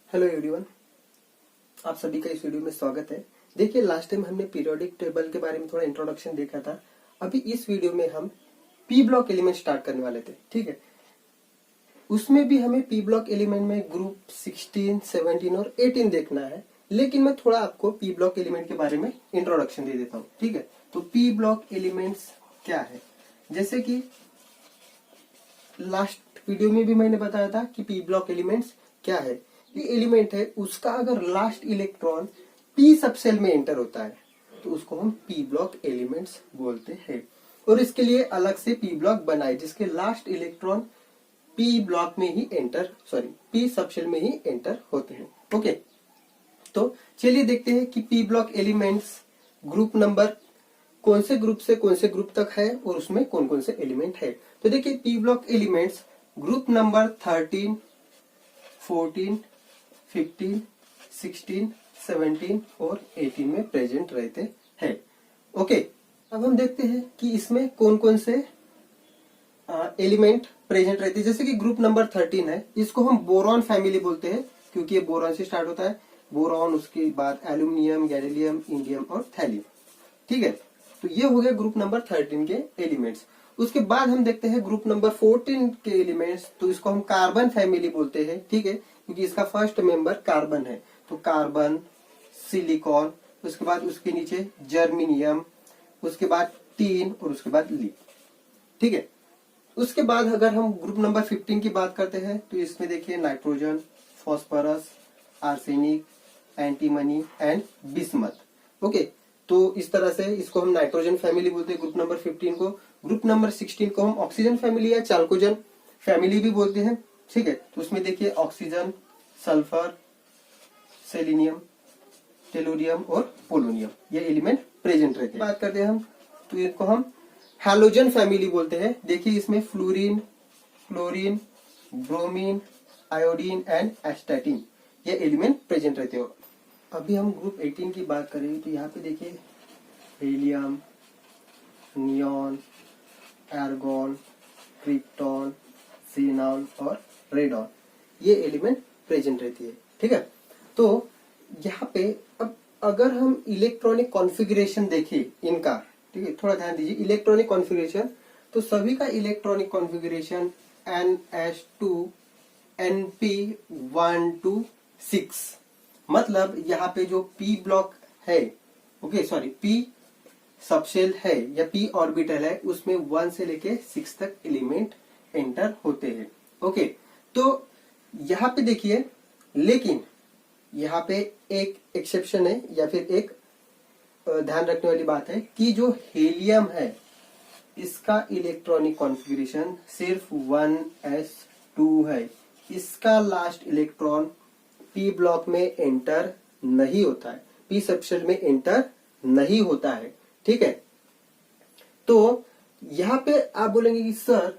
Hello everyone, आप सभी का इस वीडियो में स्वागत है। देखिए, लास्ट टाइम हमने पीरियोडिक टेबल के बारे में थोड़ा इंट्रोडक्शन देखा था। अभी इस वीडियो में हम पी ब्लॉक एलिमेंट स्टार्ट करने वाले थे, ठीक है। उसमें भी हमें पी ब्लॉक एलिमेंट में ग्रुप 16, 17 और 18 देखना है, लेकिन मैं थोड़ा आपको पी ब्लॉक एलिमेंट के बारे में इंट्रोडक्शन दे देता हूँ, ठीक है। तो पी ब्लॉक एलिमेंट्स क्या है, जैसे कि लास्ट वीडियो में भी मैंने बताया था कि पी ब्लॉक एलिमेंट्स क्या है। ये एलिमेंट है, उसका अगर लास्ट इलेक्ट्रॉन पी सबसेल में एंटर होता है तो उसको हम पी ब्लॉक एलिमेंट्स बोलते हैं। और इसके लिए अलग से पी ब्लॉक बनाए जिसके लास्ट इलेक्ट्रॉन पी ब्लॉक में ही पी सबसेल में ही एंटर होते हैं। ओके, तो चलिए देखते हैं कि P block elements group number कौन से ग्रुप से कौन से ग्रुप तक है और उसमें कौन कौन से एलिमेंट है। तो देखिए, P block elements group number 13, 14, 15, 16, 17 और 18 में प्रेजेंट रहते हैं। ओके, अब हम देखते हैं कि इसमें कौन कौन से एलिमेंट प्रेजेंट रहते हैं। जैसे कि ग्रुप नंबर 13 है, इसको हम बोरॉन फैमिली बोलते हैं क्योंकि ये बोरॉन से स्टार्ट होता है। बोरॉन, उसके बाद एल्यूमिनियम, गैलियम, इंडियम और थैलियम, ठीक है। तो ये हो गया ग्रुप नंबर 13 के एलिमेंट्स। उसके बाद हम देखते हैं ग्रुप नंबर 14 के एलिमेंट्स, तो इसको हम कार्बन फैमिली बोलते हैं, ठीक है, क्योंकि इसका फर्स्ट मेंबर कार्बन है। तो कार्बन, सिलिकॉन, उसके बाद उसके नीचे जर्मेनियम, उसके बाद टीन और उसके बाद लीड, ठीक है। उसके बाद अगर हम ग्रुप नंबर 15 की बात करते हैं तो इसमें देखिए nitrogen, phosphorus, arsenic, antimony and bismuth. Okay, तो इस तरह से इसको हम नाइट्रोजन फैमिली बोलते हैं ग्रुप नंबर 15 को। ग्रुप नंबर 16 को हम ऑक्सीजन फैमिली या चाल्कोजन फैमिली भी बोलते हैं, ठीक है। तो उसमें देखिए ऑक्सीजन, सल्फर, सेलेनियम, टेलुरियम और पोलोनियम, ये एलिमेंट प्रेजेंट रहते हैं। बात करते हैं हम, तो इसको हम हैलोजन फैमिली बोलते हैं। देखिए, इसमें fluorine, chlorine, bromine, iodine and एस्टेटिन, ये एलिमेंट प्रेजेंट रहते हैं। अभी हम ग्रुप 18 की बात करें तो यहाँ पे देखिए हीलियम, नियॉन, आर्गॉन, क्रिप्टॉन, सीनॉन और रेडॉन, ये एलिमेंट प्रेजेंट रहती है, ठीक है। तो यहाँ पे अब अगर हम इलेक्ट्रॉनिक कॉन्फ़िगरेशन देखें इनका, ठीक है, थोड़ा ध्यान दीजिए। इलेक्ट्रॉनिक कॉन्फ़िगरेशन, तो सभी का electronic configuration NH2 NP1 to 6, मतलब यहाँ पे जो पी ब्लॉक है, पी सबशेल है या पी ऑर्बिटल है, उसमें 1 से लेके 6 तक एलिमेंट एंटर होते हैं। ओके, तो यहाँ पे देखिए, लेकिन यहाँ पे एक एक्सेप्शन है या फिर एक ध्यान रखने वाली बात है कि जो हीलियम है इसका इलेक्ट्रॉनिक कॉन्फ़िगरेशन सिर्फ 1s2 है। इसका लास्ट इलेक्ट्रॉन पी ब्लॉक में एंटर नहीं होता है, पी सबशेल में एंटर नहीं होता है, ठीक है। तो यहाँ पे आप बोलेंगे कि सर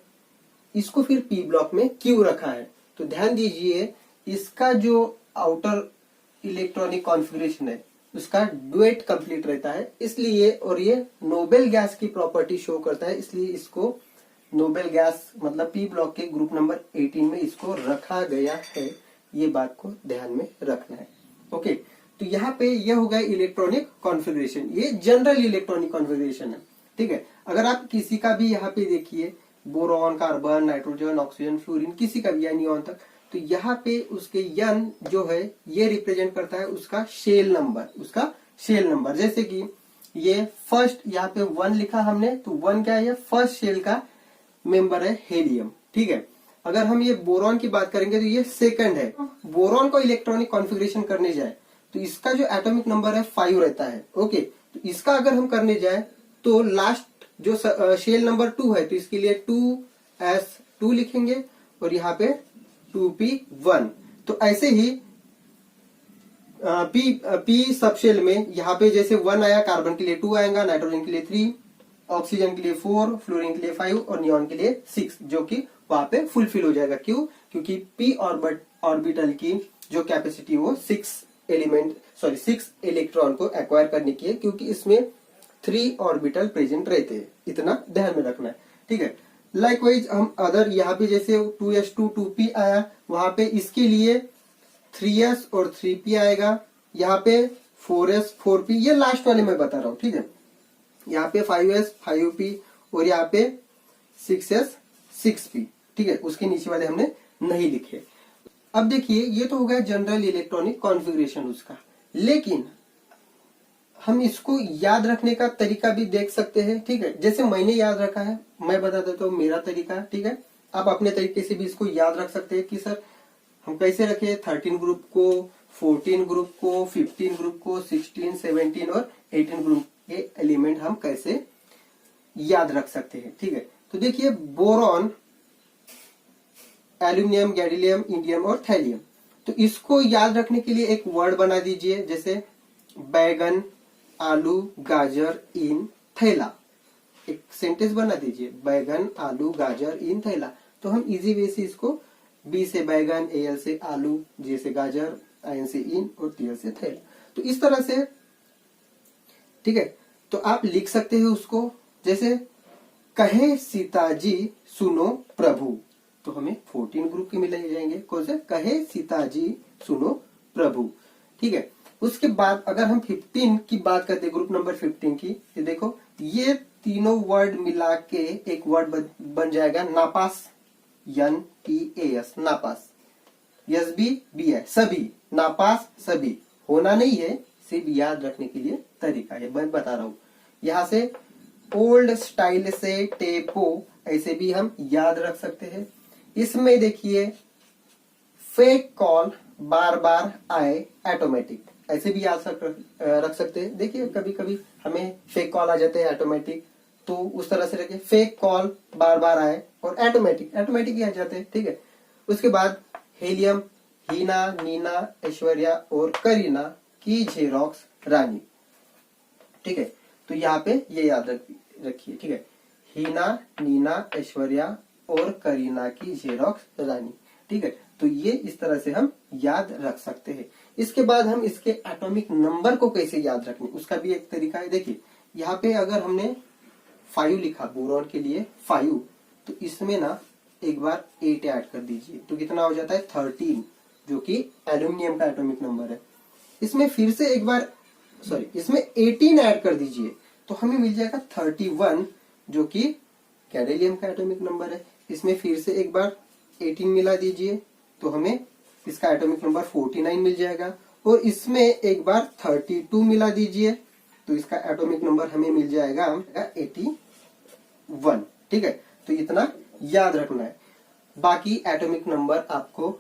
इसको फिर पी ब्लॉक में क्यों रखा है, तो ध्यान दीजिए, इसका जो आउटर इलेक्ट्रॉनिक कॉन्फ़िगरेशन है उसका डुएट कंप्लीट रहता है, इसलिए, और ये नोबेल गैस की प्रॉपर्टी शो करता है, इसलिए इसको नोबेल गैस मतलब पी ब्लॉक के ग्रुप नंबर 18 में इसको रखा गया है। ये बात को ध्यान में रखना है। ओके, तो यहाँ पे यह हो गया इलेक्ट्रॉनिक कॉन्फ़िगरेशन, ये जनरल इलेक्ट्रॉनिक कॉन्फ़िगरेशन है, ठीक है। अगर आप किसी का भी यहाँ पे देखिए boron, carbon, nitrogen, oxygen, fluorine, किसी का भी या नियॉन तक, तो यहाँ पे उसके यन जो है ये रिप्रेजेंट करता है उसका शेल नंबर, जैसे कि ये फर्स्ट यहाँ पे 1 लिखा हमने, तो 1 क्या है, फर्स्ट शेल का मेंबर है हीलियम, ठीक है। अगर हम ये बोरॉन की बात करेंगे तो ये सेकंड है। बोरॉन को इलेक्ट्रॉनिक कॉन्फ़िगरेशन करने जाए तो इसका जो एटॉमिक नंबर है 5 रहता है। ओके, तो इसका अगर हम करने जाए तो लास्ट जो शेल नंबर 2 है, तो इसके लिए 2s2 लिखेंगे और यहाँ पे 2p1। तो ऐसे ही पी सबशेल में यहाँ पे जैसे 1 आया, कार्बन के लिए 2 आएगा, नाइट्रोजन के लिए 3, ऑक्सीजन के लिए 4, फ्लोरीन के लिए 5 और नियॉन के लिए 6, जो कि वहां पे फुलफिल हो जाएगा। क्यों? क्योंकि पी ऑर्बिटल की जो कैपेसिटी वो 6 इलेक्ट्रॉन को एक्वायर करने की है, क्योंकि इसमें 3 ऑर्बिटल प्रेजेंट रहते हैं। इतना ध्यान में रखना है, ठीक है। लाइकवाइज हम अदर यहाँ पे जैसे 2s2 2p आया, वहां पे इसके लिए 3s और 3p आएगा, यहाँ पे 4s 4p, ये लास्ट वाले मैं बता रहा हूँ, ठीक है। यहाँ पे 5s 5p और यहाँ पे 6s 6p, ठीक है। उसके नीचे वाले हमने नहीं लिखे। अब देखिए ये तो हो गया जनरल इलेक्ट्रॉनिक कॉन्फ़िगरेशन उसका, लेकिन हम इसको याद रखने का तरीका भी देख सकते हैं, ठीक है। जैसे मैंने याद रखा है, मैं बता देता हूँ मेरा तरीका, ठीक है। आप अपने तरीके से भी इसको याद रख सकते हैं कि सर हम कैसे रखे 13 ग्रुप को, 14 ग्रुप को, 15 ग्रुप को, 16 17 और 18 ग्रुप के एलिमेंट हम कैसे याद रख सकते हैं, ठीक है। तो देखिए बोरॉन, एल्यूमिनियम, गैडोलियम, इंडियम और थैलियम, तो इसको याद रखने के लिए एक वर्ड बना दीजिए, जैसे बैगन, आलू, गाजर, इन, थैला। एक सेंटेंस बना दीजिए, बैगन, आलू, गाजर, इन, थैला। तो हम इजी वे से इसको बी से बैगन, एल से आलू, जे से गाजर, आई से इन और टी से थैला, तो इस तरह से, ठीक है। तो आप लिख सकते हैं उसको, जैसे कहे सीताजी सुनो प्रभु, तो हमें 14 ग्रुप के मिल जाएंगे। कौन से? कहे सीताजी सुनो प्रभु, ठीक है। उसके बाद अगर हम 15 की बात करते हैं, ग्रुप नंबर 15 की, ये देखो ये तीनों वर्ड मिला के एक वर्ड बन जाएगा नापास, NPAS, नापास। SB भी है, सभी, नापास सभी, होना नहीं है, सिर्फ याद रखने के लिए तरीका है, मैं बता रहा हूं। यहां से ओल्ड स्टाइल से टेपो, ऐसे भी हम याद रख सकते हैं। इसमें देखिए फेक कॉल, बार बार आए, ऑटोमेटिक, ऐसे भी याद रख सकते हैं। देखिए कभी कभी हमें फेक कॉल आ जाते हैं ऑटोमेटिक, तो उस तरह से रखिए फेक कॉल बार बार आए और ऑटोमेटिक ही आ जाते हैं, ठीक है। उसके बाद हेलियम, हीना, नीना, ऐश्वर्या और करीना की जेरोक्स रानी, ठीक है। तो यहाँ पे ये याद रखिए, ठीक है। हीना, नीना, ऐश्वर्या और करीना की जेरोक्स रानी, ठीक है। तो ये इस तरह से हम याद रख सकते हैं। इसके बाद हम इसके एटॉमिक नंबर को कैसे याद रखने, उसका भी एक तरीका है। देखिए यहाँ पे अगर हमने 5 लिखा बोरॉन के लिए 5, तो इसमें ना एक बार 8 ऐड कर दीजिए, तो कितना हो जाता है 13, जो कि एल्यूमिनियम का एटॉमिक नंबर है। इसमें फिर से एक बार इसमें 18 ऐड कर दीजिए, तो हमें मिल जाएगा 31, जो कि गैडोलियम का एटॉमिक नंबर है। इसमें फिर से एक बार 18 मिला दीजिए, तो हमें इसका एटॉमिक नंबर 49 मिल जाएगा। और इसमें एक बार 32 मिला दीजिए, तो इसका एटॉमिक नंबर हमें मिल जाएगा 81, ठीक है। तो इतना याद रखना है, बाकी एटॉमिक नंबर आपको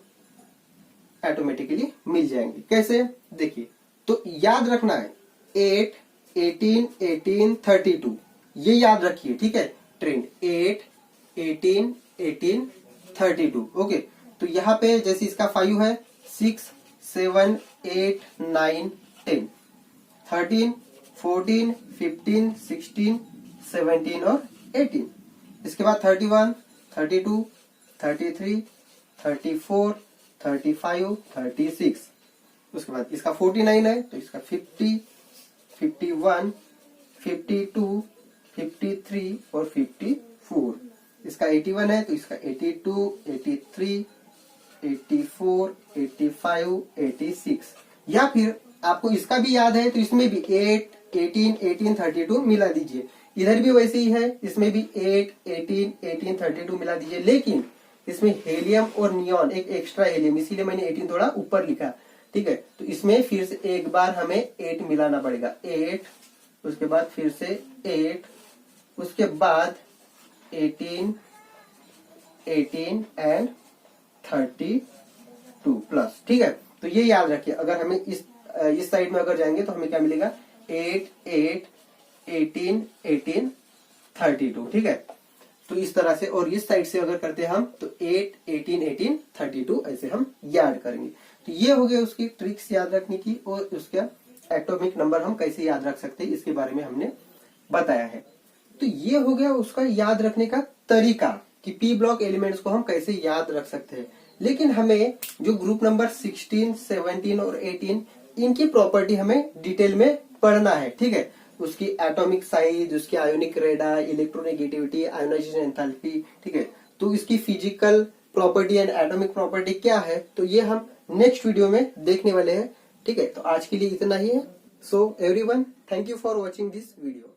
ऑटोमेटिकली मिल जाएंगे। कैसे? देखिए, तो याद रखना है 8, 18, 18, 32, ये याद रखिए, ठीक है। Trend 8, 18, 18, 32, okay. तो यहाँ पे जैसे इसका 5 है, 6, 7, 8, 9, 10, 13, 14, 15, 16, 17 और 18। इसके बाद 31, 32, 33, 34, 35, 36। उसके बाद इसका 49 है, तो इसका 50, 51, 52, 53 और 54। इसका 81 है, तो इसका 82, 83, 84, 85, 86। या फिर आपको इसका भी याद है, तो इसमें भी 8, 18, 18, 32 मिला दीजिए। इधर भी वैसे ही है, इसमें भी 8, 18, 18, 32 मिला दीजिए। लेकिन इसमें हेलियम और नियॉन, एक एक्स्ट्रा हेलियम, इसीलिए मैंने 18 थोड़ा ऊपर लिखा, ठीक है। तो इसमें फिर से एक बार हमें 8 मिलाना पड़ेगा, 8, उसके बाद फिर से 8, उसके बाद 18, 18 एंड 32 प्लस, ठीक है। तो ये याद रखिए, अगर हमें इस साइड में अगर जाएंगे तो हमें क्या मिलेगा 8, 8, 18, 18, 32, ठीक है। तो इस तरह से, और इस साइड से अगर करते हैं हम तो 8, 18, 18, 32 ऐसे हम याद करेंगे। तो ये हो गया उसकी ट्रिक्स याद रखने की, और उसका एटॉमिक नंबर हम कैसे याद रख सकते हैं इसके बारे में हमने बताया है। तो ये हो गया उसका याद रखने का तरीका कि पी ब्लॉक एलिमेंट्स को हम कैसे याद रख सकते हैं। लेकिन हमें जो ग्रुप नंबर 16, 17 और 18, इनकी प्रॉपर्टी हमें डिटेल में पढ़ना है, ठीक है। उसकी एटॉमिक साइज, उसकी आयोनिक रेडा, इलेक्ट्रोनेगेटिविटी, आयोनाइजेशन एंथैल्पी, ठीक है। तो इसकी physical property and atomic property क्या है, तो ये हम नेक्स्ट वीडियो में देखने वाले हैं। ठीक है, तो आज के लिए इतना ही है। So everyone, thank you for watching this video.